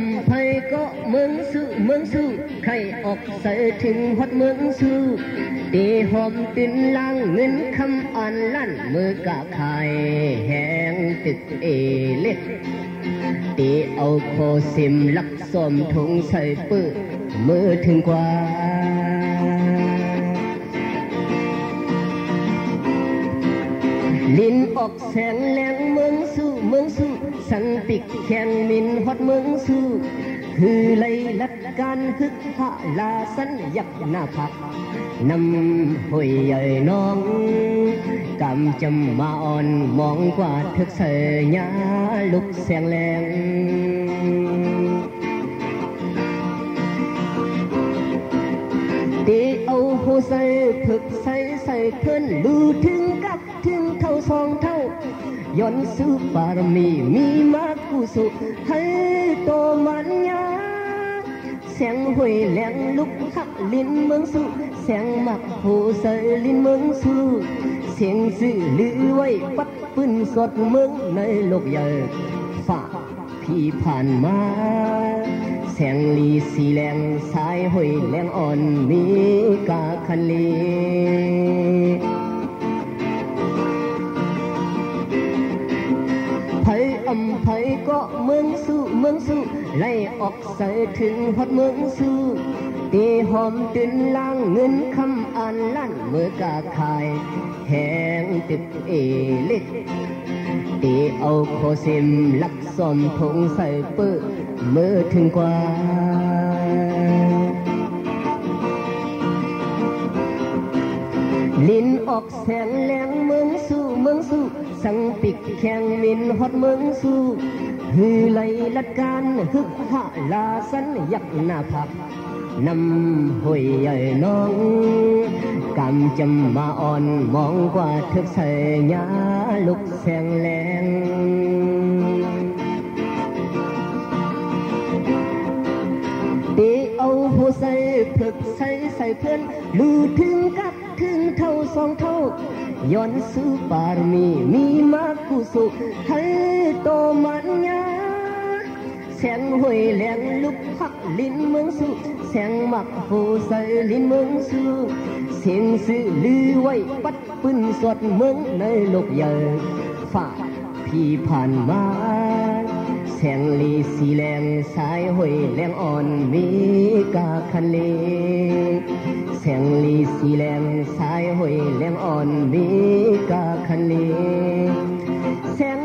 ำไพก็เมืองสู้ใครออกใส่ถึงฮอดเมืองสู้ตีหอมตินล่างเงินคำอ่านลั่นมือกะขายแหงตึกเอเล็กตีเอาโคซิมลักสมถุงใส่ปื้อมือถึงกว่าลิ้นออกแสงแรงเมืองสู้สันติกแข่งมินฮอดเมืองสู้คือไล่ลัดการฮึกหาลาสันยักหน้าผักนำห่วยใหญ่น้องกำจำมาอ่อนมองกว่าทึกเสยญาลุกแสงแรงตีเอาหูใส่ผึกใส่เพิ่นดูถึงกับถึงเท่าสองเท่าย้อนสู้บารมีมีมากุสุให้โตมันยาเสียงห่วยแหลงลุกขักลิ้นเมืองสู้เสียงหมักหูใส่ลิ้นเมืองสู้เสียงสื่อลือไว้ปัดปืนสดเมืองในโลกใหญ่ฝ่าพี่ผ่านมาแสงลีสีแรงสายห่วยแรงอ่อนมีกาคันลีไผอำไผก็เมืองสู้ไล่ออกใส่ถึงฮอดเมืองสู้ตีหอมตินล่างเงินคำอ่านลั่นมือกาขายแหงตึกเอเล็กตีเอาโคซิมลักสมทงใส่ปื้อมือถึงกว่าลิ้นออกแสงแรงเมืองสู้สังปิกแข่งมินฮอดเมืองสู้ฮือไล่ลัดการฮึกหาลาสันยักหน้าผักนำห่วยใหญ่น้องกำจำมาอ่อนมองกว่าทึกใส่ญาลุกแสงแรงตีเอาหูใส่ผึกใส่เพื่อนลือถึงกับถึงเท่าสองเท่าย้อนสู้บารมีมากุสุให้โตมันยาแสงห่วยแหลงลุกพักลิ้นเมืองสู้แสงหมักหูใส่ลิ้นเมืองสู้เสียงสื่อลือไว้ปัดปืนสดเมืองในโลกใหญ่ฝ่าพี่ผ่านมาแสงลีสีแรงสายห่วยแรงอ่อนมีกาคันลีแสงลีสีแรงสายห่วยแรงอ่อนมีกาคันลีแสง